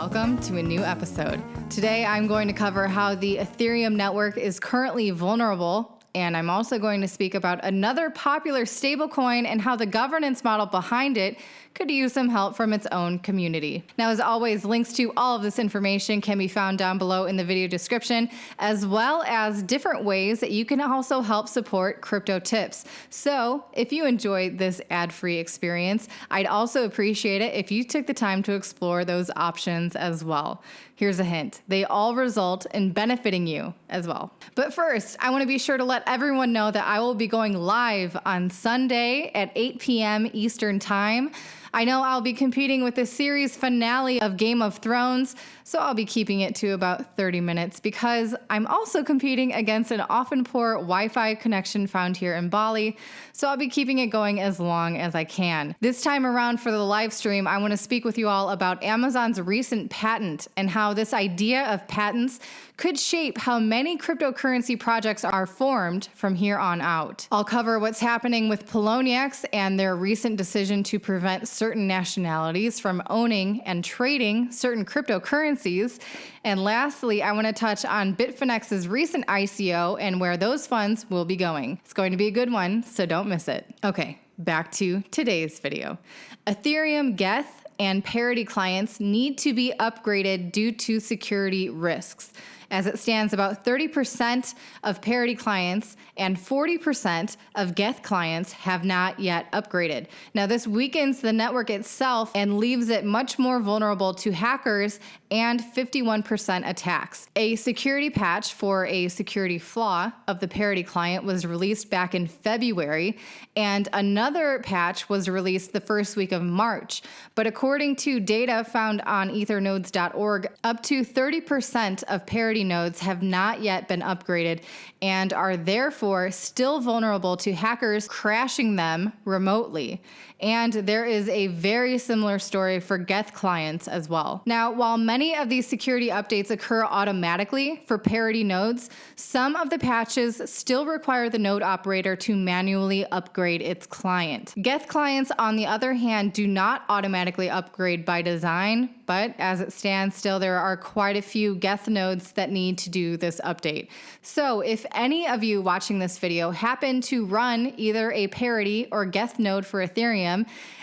welcome to a new episode. Today I'm going to cover how the Ethereum network is currently vulnerable, and I'm also going to speak about another popular stablecoin and how the governance model behind it could use some help from its own community. Now, as always, links to all of this information can be found down below in the video description, as well as different ways that you can also help support crypto tips. So if you enjoyed this ad-free experience, I'd also appreciate it if you took the time to explore those options as well. Here's a hint. They all result in benefiting you as well. But first, I want to be sure to let everyone know that I will be going live on Sunday at 8 p.m. Eastern Time. I know I'll be competing with the series finale of Game of Thrones, so I'll be keeping it to about 30 minutes because I'm also competing against an often poor Wi-Fi connection found here in Bali, so I'll be keeping it going as long as I can. This time around for the live stream, I want to speak with you all about Amazon's recent patent and how this idea of patents could shape how many cryptocurrency projects are formed from here on out. I'll cover what's happening with Poloniex and their recent decision to prevent certain nationalities from owning and trading certain cryptocurrencies. And lastly, I want to touch on Bitfinex's recent ICO and where those funds will be going. It's going to be a good one, so don't miss it. Okay, back to today's video. Ethereum, Geth, and Parity clients need to be upgraded due to security risks. As it stands, about 30% of Parity clients and 40% of Geth clients have not yet upgraded. Now, this weakens the network itself and leaves it much more vulnerable to hackers and 51% attacks. A security patch for a security flaw of the Parity client was released back in February, and another patch was released the first week of March. But according to data found on ethernodes.org, up to 30% of Parity nodes have not yet been upgraded and are therefore still vulnerable to hackers crashing them remotely. And there is a very similar story for Geth clients as well. Now, while many of these security updates occur automatically for Parity nodes, some of the patches still require the node operator to manually upgrade its client. Geth clients, on the other hand, do not automatically upgrade by design, but as it stands still, there are quite a few Geth nodes that need to do this update. So if any of you watching this video happen to run either a Parity or Geth node for Ethereum,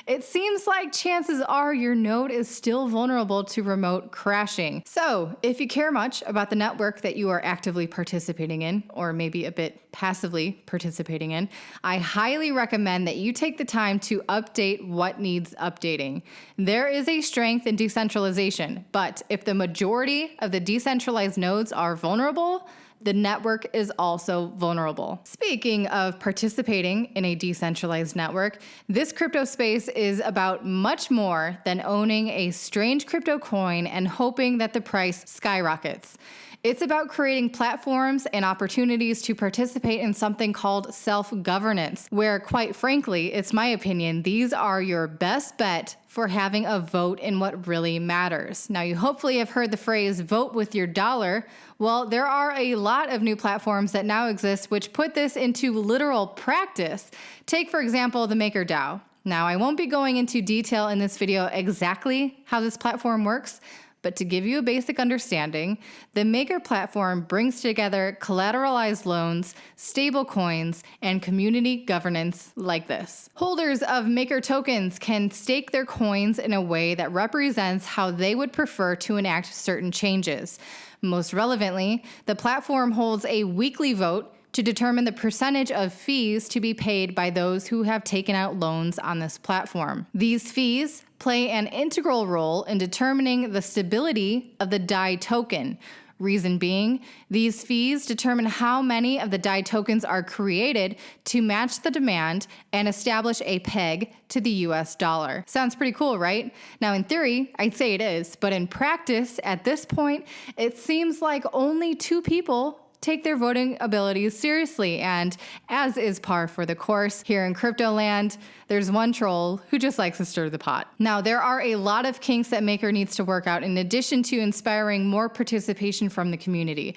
it seems like chances are your node is still vulnerable to remote crashing. So if you care much about the network that you are actively participating in, or maybe a bit passively participating in, I highly recommend that you take the time to update what needs updating. There is a strength in decentralization, but if the majority of the decentralized nodes are vulnerable, the network is also vulnerable. Speaking of participating in a decentralized network, this crypto space is about much more than owning a strange crypto coin and hoping that the price skyrockets. It's about creating platforms and opportunities to participate in something called self-governance, where, quite frankly, it's my opinion, these are your best bet for having a vote in what really matters. Now, you hopefully have heard the phrase, vote with your dollar. Well, there are a lot of new platforms that now exist which put this into literal practice. Take, for example, the MakerDAO. Now, I won't be going into detail in this video exactly how this platform works, but to give you a basic understanding, the Maker platform brings together collateralized loans, stable coins, and community governance like this. Holders of Maker tokens can stake their coins in a way that represents how they would prefer to enact certain changes. Most relevantly, the platform holds a weekly vote to determine the percentage of fees to be paid by those who have taken out loans on this platform. These fees play an integral role in determining the stability of the DAI token. Reason being, these fees determine how many of the DAI tokens are created to match the demand and establish a peg to the US dollar. Sounds pretty cool, right? Now, in theory, I'd say it is, but in practice, at this point, it seems like only 2 people take their voting abilities seriously, and as is par for the course here in crypto land, there's one troll who just likes to stir the pot. Now, there are a lot of kinks that Maker needs to work out in addition to inspiring more participation from the community,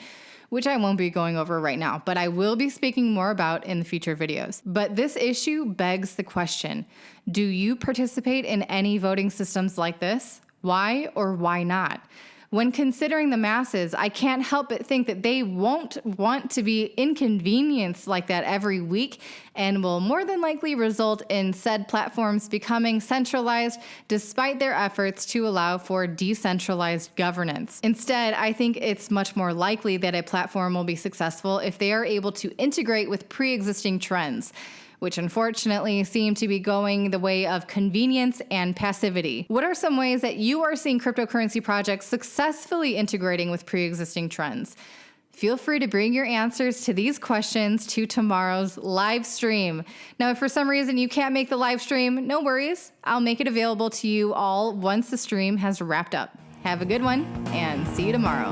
which I won't be going over right now, but I will be speaking more about in the future videos. But this issue begs the question, do you participate in any voting systems like this? Why or why not? When considering the masses, I can't help but think that they won't want to be inconvenienced like that every week and will more than likely result in said platforms becoming centralized despite their efforts to allow for decentralized governance. Instead, I think it's much more likely that a platform will be successful if they are able to integrate with pre-existing trends, which unfortunately seem to be going the way of convenience and passivity. What are some ways that you are seeing cryptocurrency projects successfully integrating with pre-existing trends? Feel free to bring your answers to these questions to tomorrow's live stream. Now, if for some reason you can't make the live stream, no worries. I'll make it available to you all once the stream has wrapped up. Have a good one, and see you tomorrow.